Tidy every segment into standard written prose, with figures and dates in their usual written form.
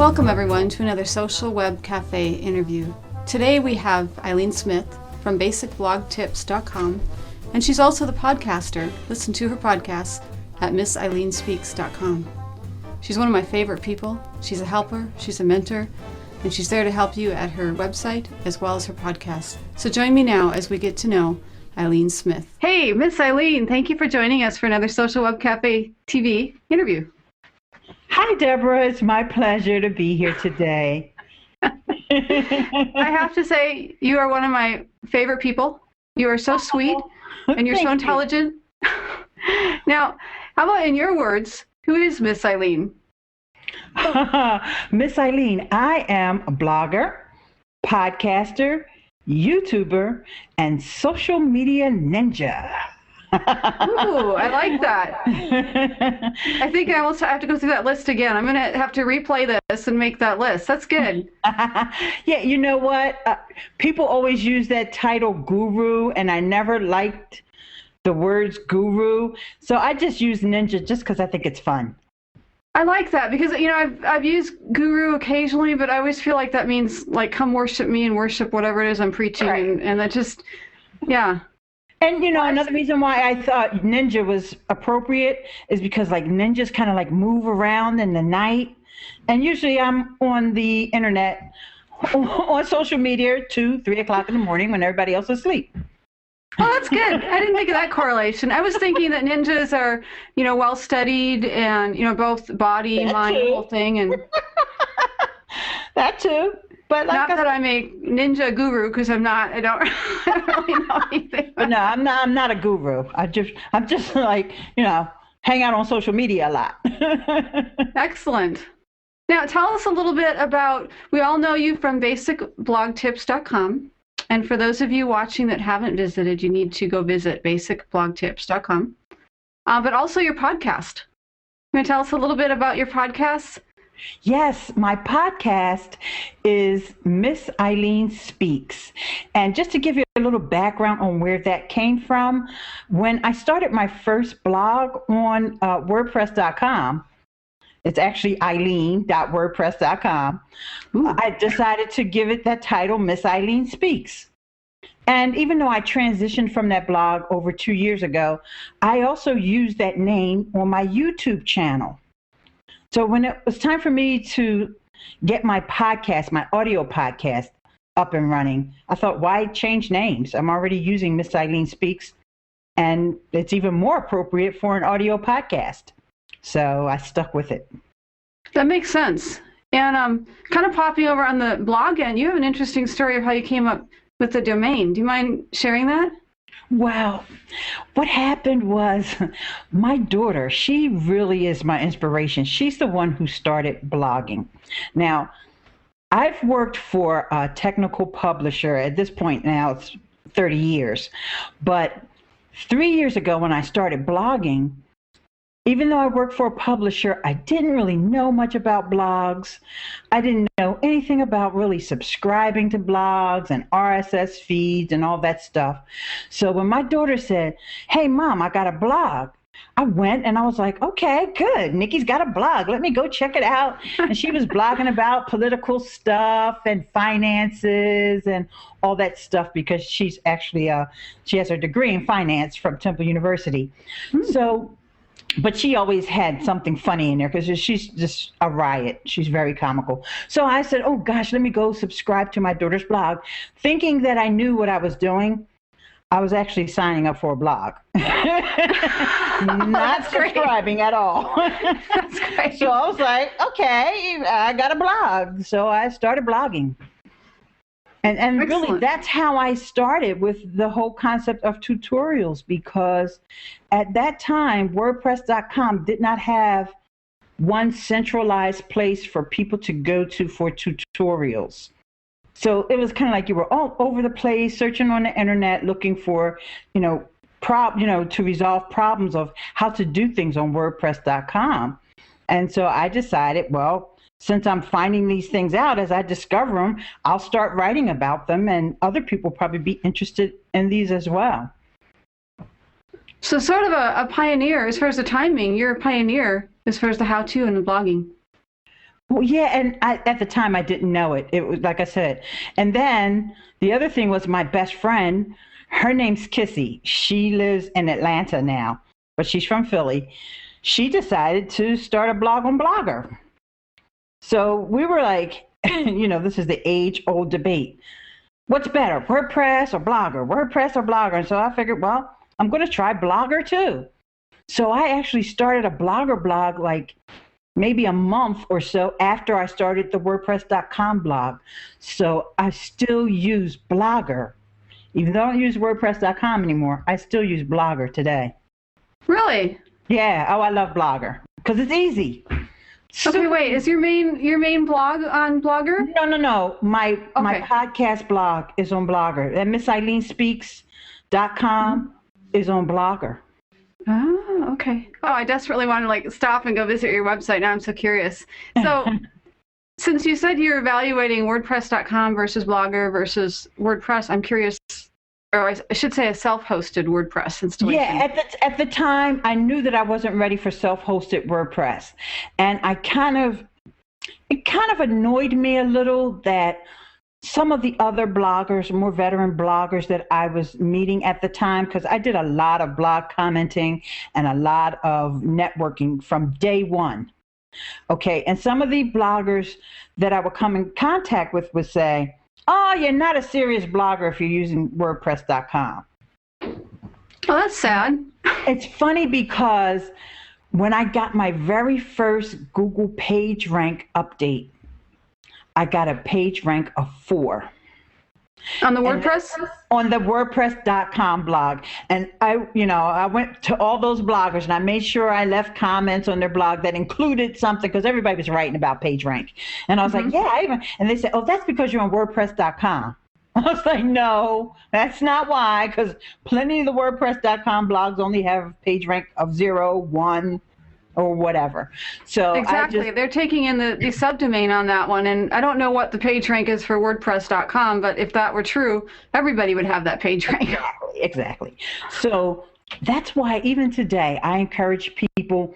Welcome everyone to another Social Web Cafe interview. Today we have Ileane Smith from basicblogtips.com, and she's also the podcaster. Listen to her podcast at missileanespeaks.com. She's one of my favorite people. She's a helper, she's a mentor, and she's there to help you at her website as well as her podcast. So join me now as we get to know Ileane Smith. Hey, Miss Ileane, thank you for joining us for another Social Web Cafe TV interview. Hi, Deborah. It's my pleasure to be here today. I have to say, you are one of my favorite people. You are so sweet, and you're so intelligent. Now, how about in your words, who is Miss Ileane? Miss Ileane, I am a blogger, podcaster, YouTuber, and social media ninja. Ooh, I like that. I think I almost have to go through that list again. I'm going to have to replay this and make that list. That's good. Yeah, you know what? People always use that title guru, and I never liked the words guru. So I just use ninja just because I think it's fun. I like that because, you know, I've used guru occasionally, but I always feel like that means, like, come worship me and worship whatever it is I'm preaching. Right. And that just, yeah. And, you know, another reason why I thought ninja was appropriate is because, like, ninjas kind of, like, move around in the night. And usually I'm on the internet, on social media, 2, 3 o'clock in the morning when everybody else is asleep. Oh, that's good. I didn't think of that correlation. I was thinking that ninjas are, you know, well-studied and, you know, both body, mind, whole thing. And that too. But like not that I'm a ninja guru, because I'm not. I don't really know anything. But no, I'm not a guru. I'm just like, you know, hang out on social media a lot. Excellent. Now, tell us a little bit about. We all know you from basicblogtips.com, and for those of you watching that haven't visited, you need to go visit basicblogtips.com. But also your podcast. You want to tell us a little bit about your podcast? Yes, my podcast is Miss Ileane Speaks. And just to give you a little background on where that came from, when I started my first blog on WordPress.com, it's actually Ileane.wordpress.com, I decided to give it that title, Miss Ileane Speaks. And even though I transitioned from that blog over 2 years ago, I also used that name on my YouTube channel. So when it was time for me to get my podcast, my audio podcast, up and running, I thought, why change names? I'm already using Miss Ileane Speaks, and it's even more appropriate for an audio podcast. So I stuck with it. That makes sense. And kind of popping over on the blog end, you have an interesting story of how you came up with the domain. Do you mind sharing that? Well, what happened was my daughter, she really is my inspiration. She's the one who started blogging. Now, I've worked for a technical publisher. At this point now, it's 30 years. But 3 years ago when I started blogging, even though I worked for a publisher, I didn't really know much about blogs. I didn't know anything about really subscribing to blogs and RSS feeds and all that stuff. So when my daughter said, "Hey, Mom, I got a blog," I went and I was like, okay, good. Nikki's got a blog. Let me go check it out. And she was blogging about political stuff and finances and all that stuff because she's actually, she has her degree in finance from Temple University. So, but she always had something funny in there because she's just a riot. She's very comical. So I said, oh gosh, let me go subscribe to my daughter's blog. Thinking that I knew what I was doing, I was actually signing up for a blog. Not subscribing at all. That's great. So I was like, okay, I got a blog. So I started blogging. And really, that's how I started with the whole concept of tutorials, because at that time, WordPress.com did not have one centralized place for people to go to for tutorials. So it was kind of like you were all over the place, searching on the internet, looking for, to resolve problems of how to do things on WordPress.com. And so I decided, well, since I'm finding these things out as I discover them, I'll start writing about them, and other people probably be interested in these as well. So sort of a pioneer as far as the timing. You're a pioneer as far as the how-to and the blogging. Well, yeah, and at the time I didn't know it. It was like I said. And then the other thing was my best friend, her name's Kissy. She lives in Atlanta now, but she's from Philly. She decided to start a blog on Blogger. So we were like, this is the age-old debate. What's better, WordPress or Blogger? WordPress or Blogger? And so I figured, well, I'm going to try Blogger too. So I actually started a Blogger blog like maybe a month or so after I started the WordPress.com blog. So I still use Blogger. Even though I don't use WordPress.com anymore, I still use Blogger today. Really? Yeah. Oh, I love Blogger because it's easy. Okay, wait. Is your main blog on Blogger? No. My podcast blog is on Blogger. And MissIleaneSpeaks.com is on Blogger. Oh, okay. Oh, I desperately want to stop and go visit your website. Now I'm so curious. So, since you said you're evaluating WordPress.com versus Blogger versus WordPress, I'm curious, or I should say a self-hosted WordPress installation. Yeah, at the time, I knew that I wasn't ready for self-hosted WordPress. And it kind of annoyed me a little that some of the other bloggers, more veteran bloggers that I was meeting at the time, because I did a lot of blog commenting and a lot of networking from day one. Okay, and some of the bloggers that I would come in contact with would say, oh, you're not a serious blogger if you're using WordPress.com. Oh, that's sad. It's funny because when I got my very first Google PageRank update, I got a page rank of 4. On the WordPress? On the WordPress.com blog. And I went to all those bloggers and I made sure I left comments on their blog that included something because everybody was writing about PageRank. And I was like, yeah, and they said, oh, that's because you're on WordPress.com. I was like, no, that's not why, because plenty of the WordPress.com blogs only have PageRank of 0, 1, or whatever. So exactly, they're taking in the subdomain on that one, and I don't know what the page rank is for WordPress.com, but if that were true, everybody would have that page rank. Exactly. So that's why even today I encourage people,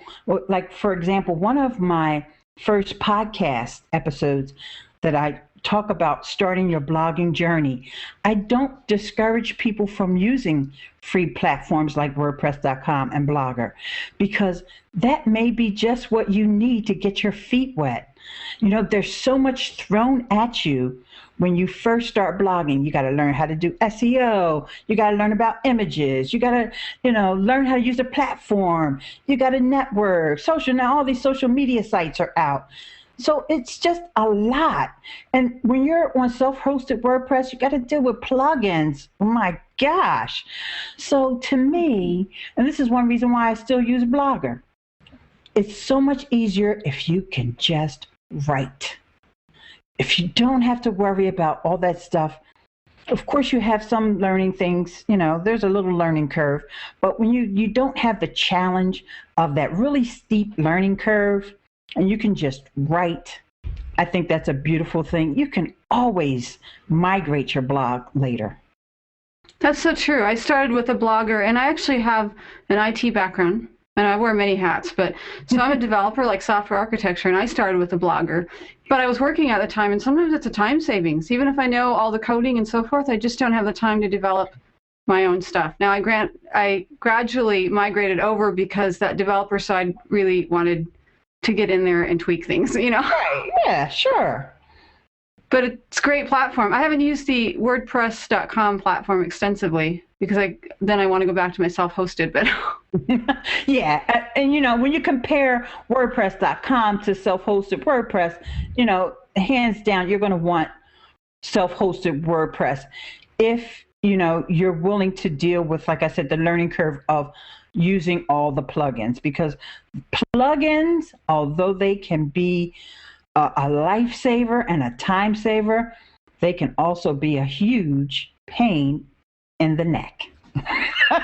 like for example, one of my first podcast episodes that I talk about starting your blogging journey, I don't discourage people from using free platforms like WordPress.com and Blogger, because that may be just what you need to get your feet wet. There's so much thrown at you when you first start blogging. You got to learn how to do SEO. You got to learn about images. You got to, learn how to use a platform. You got to network, social. Now all these social media sites are out. So it's just a lot. And when you're on self-hosted WordPress, you got to deal with plugins. Oh my gosh. So to me, and this is one reason why I still use Blogger, it's so much easier if you can just write. If you don't have to worry about all that stuff. Of course, you have some learning things, there's a little learning curve. But when you don't have the challenge of that really steep learning curve, and you can just write, I think that's a beautiful thing. You can always migrate your blog later. That's so true. I started with a Blogger, and I actually have an IT background, and I wear many hats. So I'm a developer, like software architecture, and I started with a Blogger. But I was working at the time, and sometimes it's a time savings. Even if I know all the coding and so forth, I just don't have the time to develop my own stuff. Now, I gradually migrated over because that developer side really wanted to get in there and tweak things, Right, yeah, sure. But it's a great platform. I haven't used the WordPress.com platform extensively because I want to go back to my self-hosted, but yeah, and when you compare WordPress.com to self-hosted WordPress, hands down, you're going to want self-hosted WordPress if you're willing to deal with, like I said, the learning curve of using all the plugins, because plugins, although they can be a lifesaver and a time saver, they can also be a huge pain in the neck.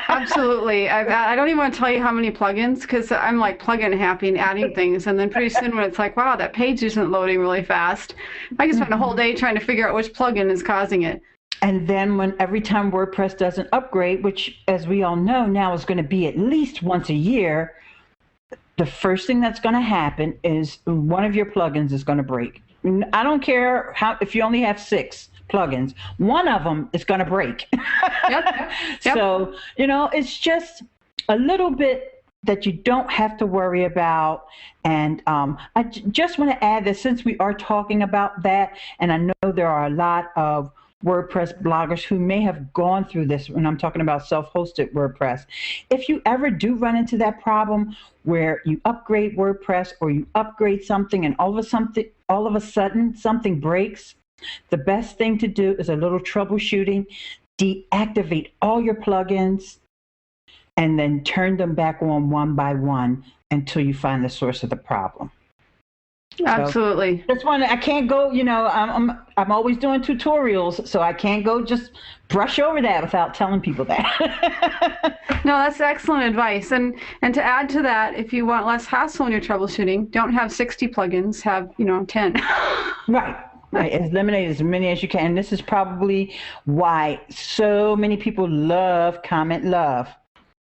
Absolutely. I don't even want to tell you how many plugins, because I'm like plugin happy and adding things, and then pretty soon when it's like, wow, that page isn't loading really fast, I can spend a whole day trying to figure out which plugin is causing it. And then every time WordPress does an upgrade, which as we all know now is going to be at least once a year, the first thing that's going to happen is one of your plugins is going to break. I don't care if you only have 6 plugins, one of them is going to break. Yep. Yep. So, it's just a little bit that you don't have to worry about. And just want to add that since we are talking about that, and I know there are a lot of WordPress bloggers who may have gone through this when I'm talking about self-hosted WordPress. If you ever do run into that problem where you upgrade WordPress or you upgrade something and all of a sudden something breaks, the best thing to do is a little troubleshooting. Deactivate all your plugins and then turn them back on one by one until you find the source of the problem. Absolutely. So that's one. I can't go. I'm always doing tutorials, so I can't go just brush over that without telling people that. No, that's excellent advice. And to add to that, if you want less hassle in your troubleshooting, don't have 60 plugins. Have 10. Right. Eliminate as many as you can. And this is probably why so many people love Comment Love.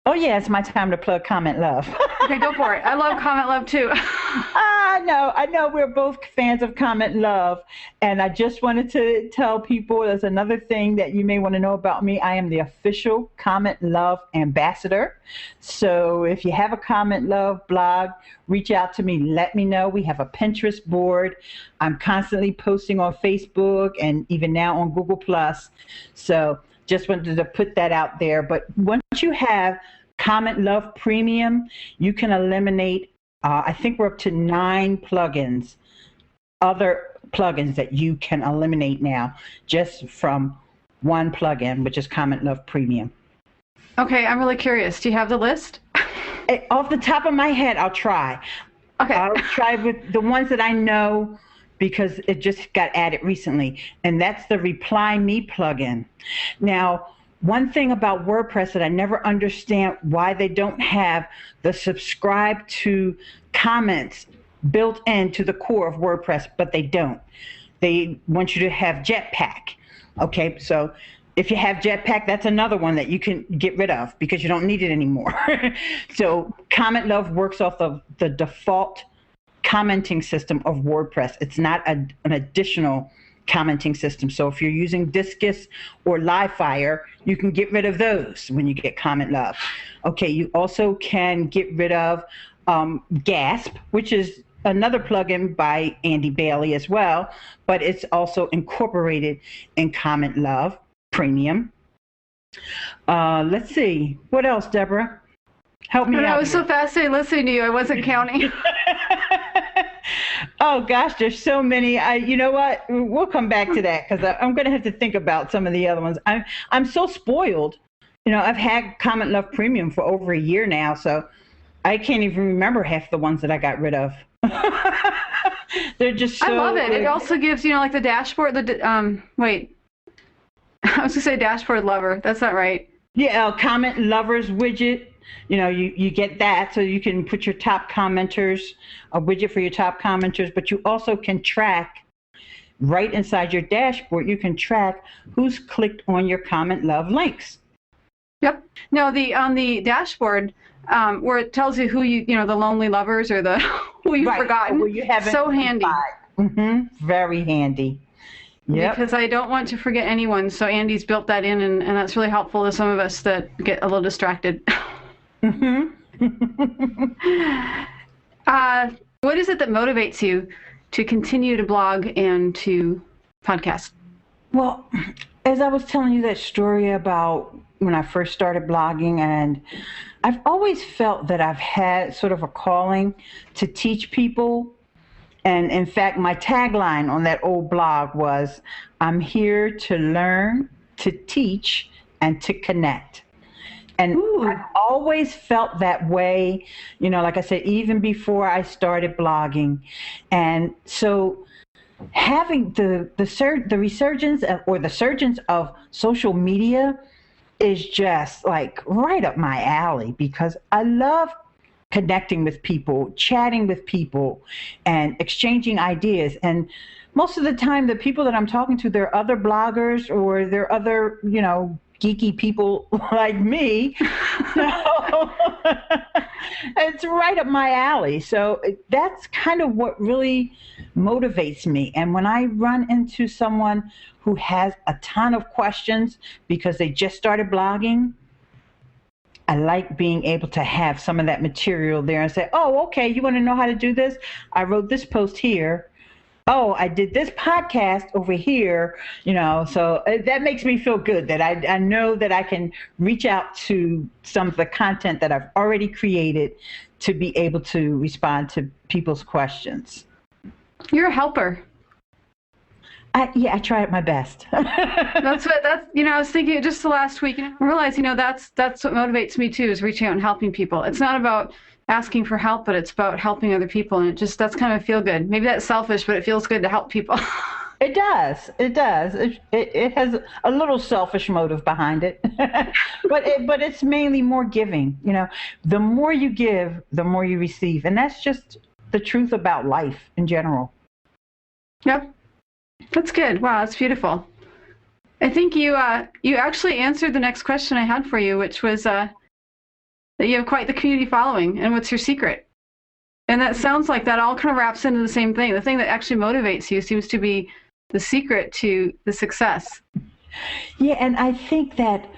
Oh, yeah, it's my time to plug Comment Love. Okay, go for it. I love Comment Love, too. I know we're both fans of Comment Love. And I just wanted to tell people there's another thing that you may want to know about me. I am the official Comment Love ambassador. So if you have a Comment Love blog, reach out to me. Let me know. We have a Pinterest board. I'm constantly posting on Facebook and even now on Google+. So just wanted to put that out there. But once you have Comment Love Premium, you can eliminate, I think we're up to 9 plugins, other plugins that you can eliminate now just from one plugin, which is Comment Love Premium. Okay, I'm really curious. Do you have the list? Off the top of my head, I'll try. Okay. I'll try with the ones that I know because it just got added recently, and that's the Reply Me plugin. Now, one thing about WordPress that I never understand why they don't have the subscribe to comments built into the core of WordPress, but they don't. They want you to have Jetpack. Okay, so if you have Jetpack, that's another one that you can get rid of because you don't need it anymore. So Comment Love works off of the default commenting system of WordPress. It's not an additional commenting system. So if you're using Discus or Livefire, you can get rid of those when you get Comment Love. Okay, you also can get rid of Gasp, which is another plugin by Andy Bailey as well, but it's also incorporated in Comment Love Premium. Let's see. What else, Deborah? Help me out. I was so fascinated listening to you. I wasn't counting. Oh gosh, there's so many. You know what? We'll come back to that because I'm going to have to think about some of the other ones. I'm so spoiled. I've had Comment Love Premium for over a year now, so I can't even remember half the ones that I got rid of. They're just so. I love it. It also gives like the dashboard. Wait. I was going to say dashboard lover. That's not right. Yeah, Comment Lovers widget. You get that so you can put your top commenters, a widget for your top commenters, but you also can track right inside your dashboard. You can track who's clicked on your Comment Love links. Yep. No, on the dashboard where it tells you who the lonely lovers or the who you've forgotten. Well, you haven't. So handy. Very handy. Yep. Because I don't want to forget anyone, so Andy's built that in, and that's really helpful to some of us that get a little distracted. What is it that motivates you to continue to blog and to podcast? Well, as I was telling you that story about when I first started blogging, and I've always felt that I've had sort of a calling to teach people. And in fact, my tagline on that old blog was, I'm here to learn, to teach, and to connect. And I've always felt that way, like I said, even before I started blogging. And so having the resurgence or the surgence of social media is just like right up my alley because I love connecting with people, chatting with people, and exchanging ideas. And most of the time, the people that I'm talking to, they're other bloggers or they're other, geeky people like me. So it's right up my alley. So that's kind of what really motivates me. And when I run into someone who has a ton of questions because they just started blogging, I like being able to have some of that material there and say, oh, okay, you want to know how to do this? I wrote this post here. Oh, I did this podcast over here, so that makes me feel good that I know that I can reach out to some of the content that I've already created to be able to respond to people's questions. You're a helper. I try my best. I was thinking just the last week, I realized, that's what motivates me too, is reaching out and helping people. It's not about asking for help, but it's about helping other people. And that's kind of feel good. Maybe that's selfish, but it feels good to help people. It does. It does. It has a little selfish motive behind it, but it's mainly more giving. The more you give, the more you receive. And that's just the truth about life in general. Yep. That's good. Wow, that's beautiful. I think you actually answered the next question I had for you, which was that you have quite the community following, and what's your secret? And that sounds like that all kind of wraps into the same thing. The thing that actually motivates you seems to be the secret to the success. Yeah, and I think that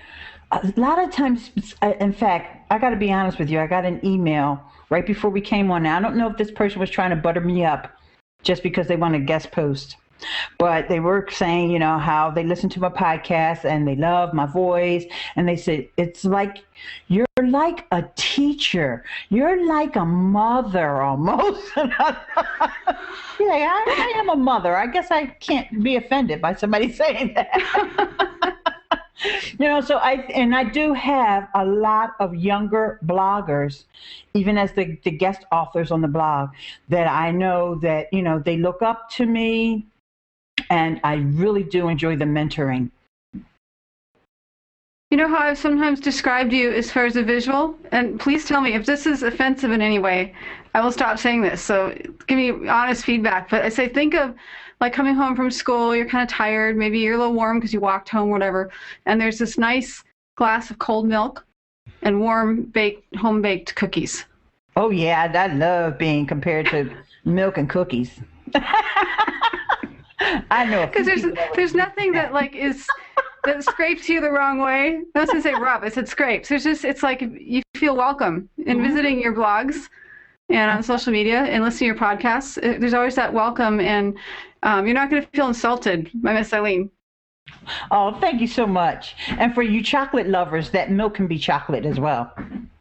a lot of times, in fact, I got to be honest with you, I got an email right before we came on. Now, I don't know if this person was trying to butter me up just because they want a guest post. But they were saying, how they listen to my podcast and they love my voice. And they said, it's like, you're like a teacher. You're like a mother almost. Yeah, I am a mother. I guess I can't be offended by somebody saying that. So I do have a lot of younger bloggers, even as the guest authors on the blog, that I know that, they look up to me. And I really do enjoy the mentoring. You know how I've sometimes described you as far as a visual? And please tell me if this is offensive in any way. I will stop saying this. So give me honest feedback. But I say, think of like coming home from school, you're kind of tired. Maybe you're a little warm because you walked home, whatever. And there's this nice glass of cold milk and warm home-baked cookies. Oh, yeah. I love being compared to milk and cookies. I know. Because there's nothing that that scrapes you the wrong way. I was going to say rub. I said scrapes. It's like you feel welcome in visiting your blogs and on social media and listening to your podcasts. There's always that welcome, and you're not going to feel insulted by Miss Ileane. Oh, thank you so much. And for you chocolate lovers, that milk can be chocolate as well.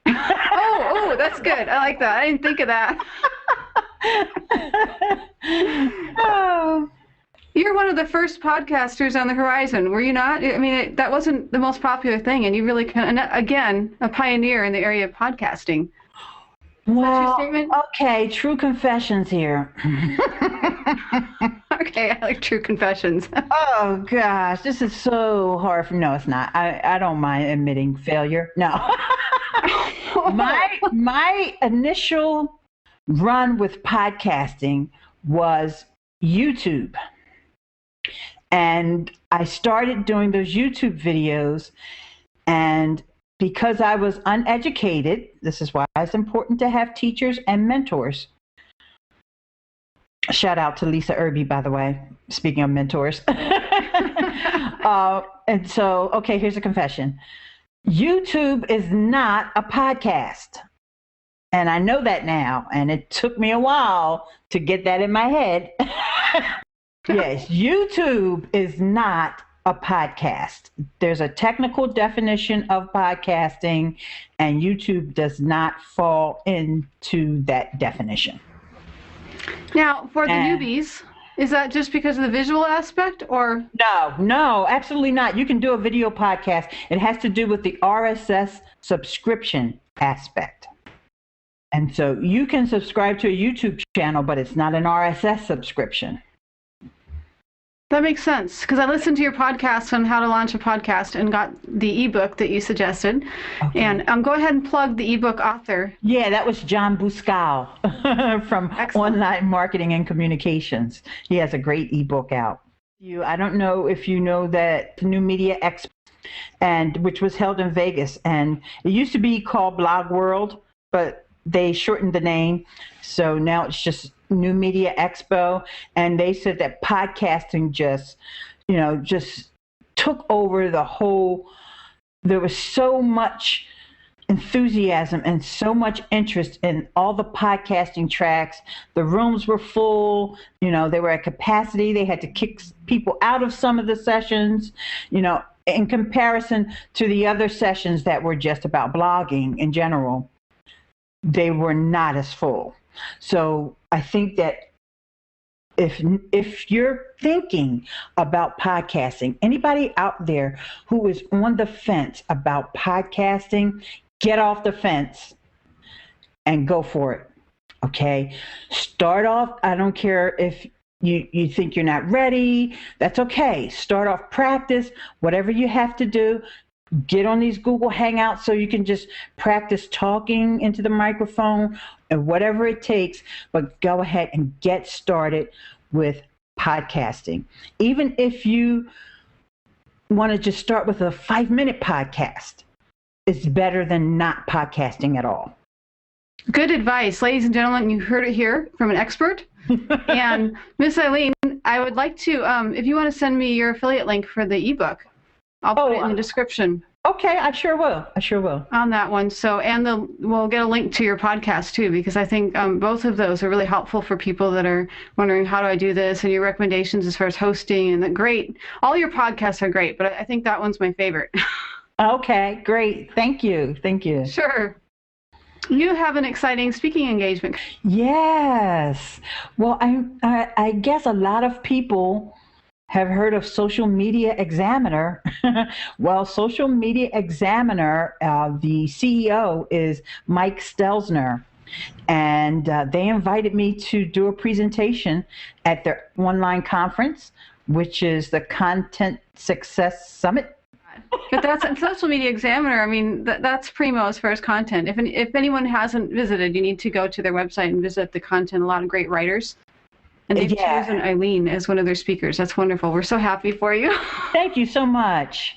Oh, that's good. I like that. I didn't think of that. Oh. You're one of the first podcasters on the horizon, were you not? I mean, that wasn't the most popular thing, and you really again, a pioneer in the area of podcasting. Well, okay, true confessions here. Okay, I like true confessions. Oh, gosh, this is so hard for me. No, it's not. I don't mind admitting failure. No. My initial run with podcasting was YouTube. And I started doing those YouTube videos, and because I was uneducated, this is why it's important to have teachers and mentors. Shout out to Lisa Irby, by the way, speaking of mentors. And so, okay, here's a confession. YouTube is not a podcast. And I know that now, and it took me a while to get that in my head. Yes, YouTube is not a podcast. There's a technical definition of podcasting, and YouTube does not fall into that definition. Now, for the newbies, is that just because of the visual aspect, or? No, absolutely not. You can do a video podcast. It has to do with the RSS subscription aspect. And so you can subscribe to a YouTube channel, but it's not an RSS subscription. That makes sense, because I listened to your podcast on how to launch a podcast and got the ebook that you suggested. Okay. And go ahead and plug the ebook author. Yeah, that was John Buscal from Excellent. Online Marketing and Communications. He has a great ebook out. I don't know if you know that New Media Expo and which was held in Vegas. And it used to be called Blog World, but they shortened the name. So now it's just New Media Expo. And they said that podcasting just took over the whole. There was so much enthusiasm and so much interest in all the podcasting tracks. The rooms were full, they were at capacity. They had to kick people out of some of the sessions, in comparison to the other sessions that were just about blogging in general. They were not as full. So I think that if you're thinking about podcasting, anybody out there who is on the fence about podcasting, get off the fence and go for it. Okay? Start off. I don't care if you think you're not ready. That's okay. Start off, practice whatever you have to do. Get on these Google Hangouts so you can just practice talking into the microphone and whatever it takes, but go ahead and get started with podcasting. Even if you want to just start with a 5-minute podcast, it's better than not podcasting at all. Good advice. Ladies and gentlemen, you heard it here from an expert. And Miss Ileane, I would like to, if you want to send me your affiliate link for the ebook, I'll put it in the description. Okay, I sure will. On that one. So, and we'll get a link to your podcast too, because I think both of those are really helpful for people that are wondering, how do I do this? And your recommendations as far as hosting, and great. All your podcasts are great, but I think that one's my favorite. Okay, great. Thank you. Sure. You have an exciting speaking engagement. Yes. Well, I guess a lot of people have heard of Social Media Examiner. Well, Social Media Examiner, the CEO is Mike Stelzner. And they invited me to do a presentation at their online conference, which is the Content Success Summit. But that's Social Media Examiner. I mean, that's primo as far as content. If anyone hasn't visited, you need to go to their website and visit the content. A lot of great writers. And they've chosen Ileane as one of their speakers. That's wonderful. We're so happy for you. Thank you so much.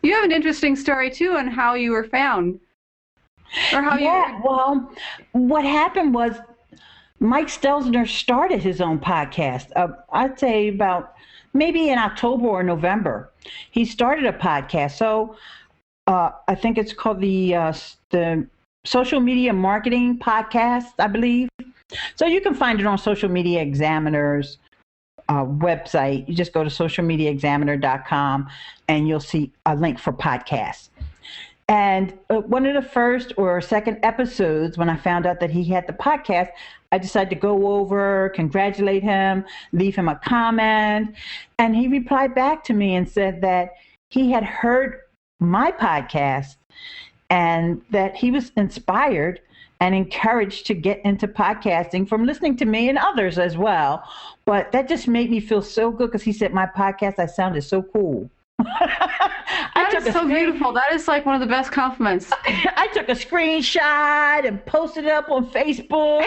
You have an interesting story, too, on how you were found. Well, what happened was Mike Stelzner started his own podcast. I'd say about maybe in October or November. He started a podcast. So I think it's called the Social Media Marketing Podcast, I believe. So you can find it on Social Media Examiner's website. You just go to socialmediaexaminer.com and you'll see a link for podcasts. And one of the first or second episodes, when I found out that he had the podcast, I decided to go over, congratulate him, leave him a comment. And he replied back to me and said that he had heard my podcast and that he was inspired and encouraged to get into podcasting from listening to me and others as well. But that just made me feel so good because he said my podcast, I sounded so cool. That is so beautiful. That is like one of the best compliments. I took a screenshot and posted it up on Facebook.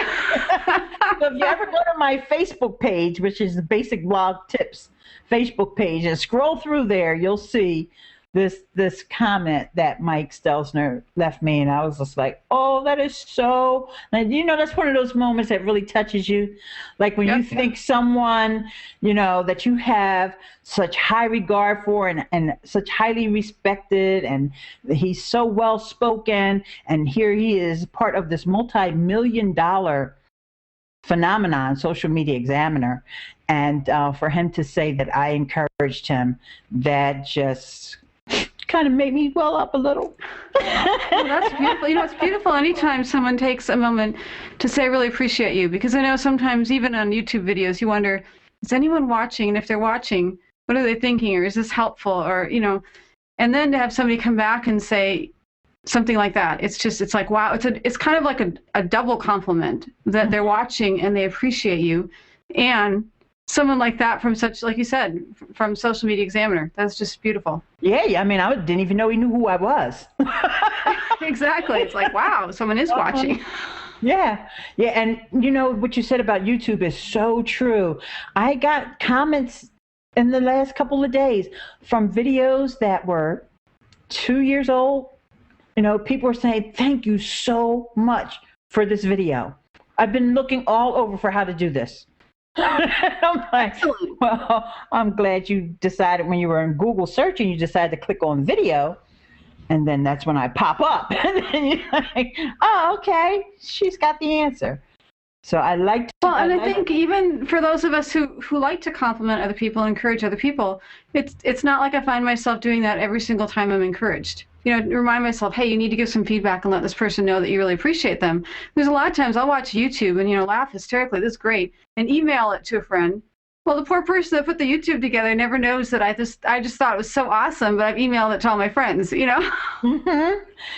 So if you ever go to my Facebook page, which is the Basic Blog Tips Facebook page, and scroll through there, you'll see this comment that Mike Stelzner left me, and I was just like, oh, that is so, and that's one of those moments that really touches you, like when you think someone, that you have such high regard for and such highly respected, and he's so well spoken, and here he is part of this multi-million-dollar phenomenon, Social Media Examiner, and for him to say that I encouraged him, that just kind of made me well up a little. Well, that's beautiful. It's beautiful anytime someone takes a moment to say, I really appreciate you, because I know sometimes even on YouTube videos, you wonder, is anyone watching? And if they're watching, what are they thinking? Or is this helpful? Or, and then to have somebody come back and say something like that, it's like, wow, it's kind of like a double compliment that they're watching and they appreciate you. And someone like that from such, like you said, from Social Media Examiner. That's just beautiful. Yeah. I mean, I didn't even know he knew who I was. Exactly. It's like, wow, someone is watching. Yeah. And what you said about YouTube is so true. I got comments in the last couple of days from videos that were 2 years old, people are saying, thank you so much for this video. I've been looking all over for how to do this. I'm like, well, I'm glad you decided when you were in Google searching, you decided to click on video. And then that's when I pop up. And then you're like, oh, okay, she's got the answer. So I like to. Well, and I think even for those of us who like to compliment other people and encourage other people, it's not like I find myself doing that every single time I'm encouraged. Remind myself, hey, you need to give some feedback and let this person know that you really appreciate them. Because a lot of times I'll watch YouTube and, laugh hysterically, this is great, and email it to a friend. Well, the poor person that put the YouTube together never knows that I just thought it was so awesome, but I've emailed it to all my friends, Mm-hmm.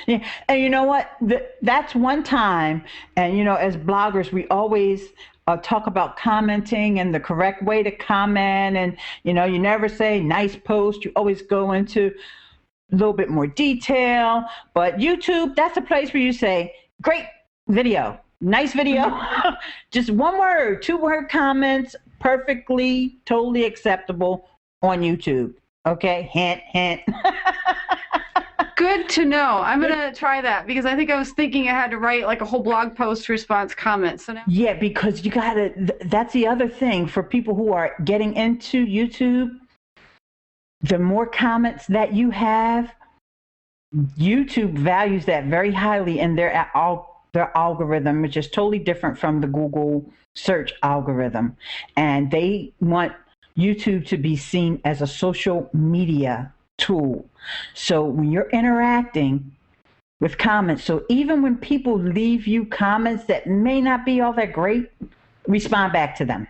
Yeah. And you know what? That's one time. And, as bloggers, we always talk about commenting and the correct way to comment. And, you never say nice post. You always go into a little bit more detail. But YouTube, that's a place where you say, great video, nice video. Just 1 word, 2-word comments, perfectly, totally acceptable on YouTube. Okay, hint, hint. Good to know. I'm going to try that because I think I was thinking I had to write like a whole blog post response comment. So now. Yeah, because you got to, that's the other thing for people who are getting into YouTube. The more comments that you have, YouTube values that very highly in their algorithm, which is totally different from the Google search algorithm. And they want YouTube to be seen as a social media tool. So when you're interacting with comments, so even when people leave you comments that may not be all that great, respond back to them.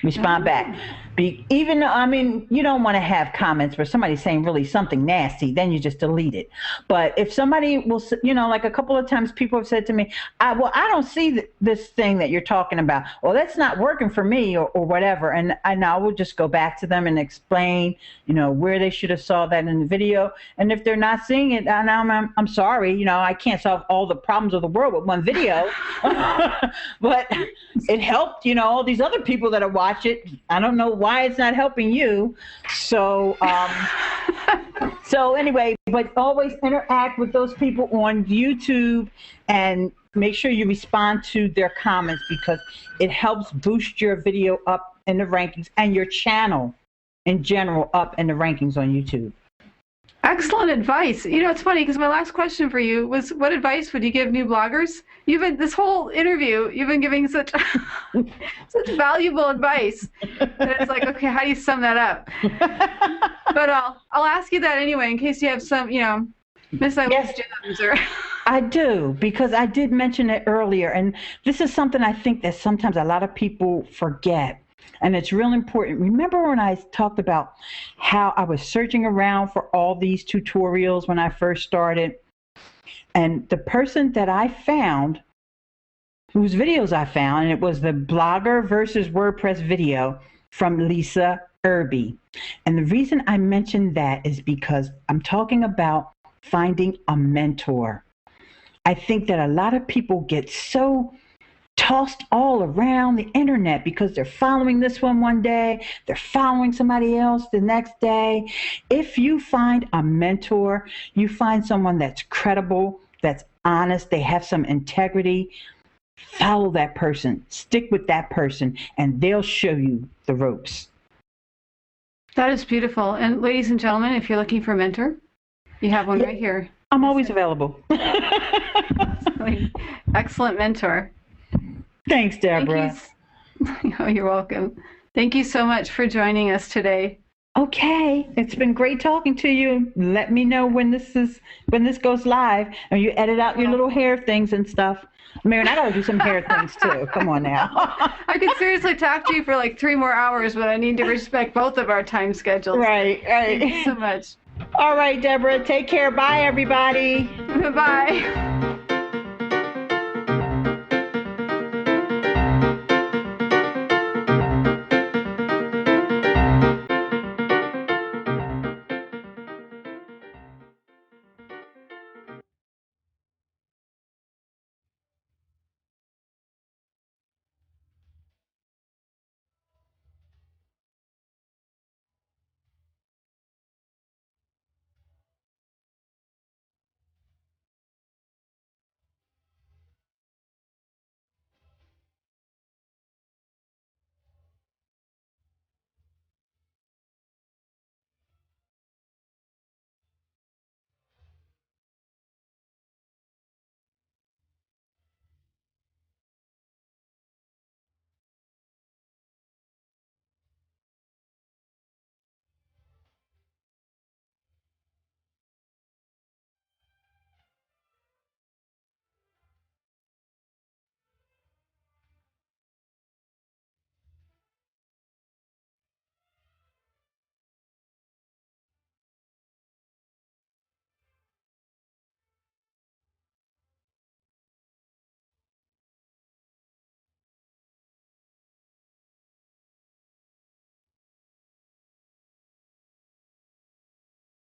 Respond back. Even though, you don't want to have comments where somebody's saying really something nasty, then you just delete it. But if somebody will, like a couple of times people have said to me, I don't see this thing that you're talking about. Well, that's not working for me or whatever. And I will just go back to them and explain, where they should have saw that in the video. And if they're not seeing it, I'm sorry, I can't solve all the problems of the world with one video. But it helped, all these other people that are watch it. I don't know why it's not helping you. So anyway, but always interact with those people on YouTube and make sure you respond to their comments because it helps boost your video up in the rankings and your channel in general up in the rankings on YouTube. Excellent advice. It's funny because my last question for you was, what advice would you give new bloggers? This whole interview, you've been giving such valuable advice. That it's like, okay, how do you sum that up? But I'll ask you that anyway, in case you have some, Miss Ileane's gems or. I do, because I did mention it earlier, and this is something I think that sometimes a lot of people forget. And it's real important. Remember when I talked about how I was searching around for all these tutorials when I first started? And the person that I found, whose videos I found, and it was the Blogger versus WordPress video from Lisa Irby. And the reason I mentioned that is because I'm talking about finding a mentor. I think that a lot of people get so tossed all around the internet because they're following this one day, they're following somebody else the next day. If you find a mentor, you find someone that's credible, that's honest, they have some integrity, follow that person, stick with that person, and they'll show you the ropes. That is beautiful. And ladies and gentlemen, if you're looking for a mentor, you have one right here. I'm always available. Excellent mentor. Thanks, Deborah. Oh, you're welcome. Thank you so much for joining us today. Okay, it's been great talking to you. Let me know when this goes live, and you edit out your little hair things and stuff. Mary, I gotta do some hair things too. Come on now. I could seriously talk to you for like 3 more hours, but I need to respect both of our time schedules. Right. Thank you so much. All right, Deborah. Take care. Bye, everybody. Bye.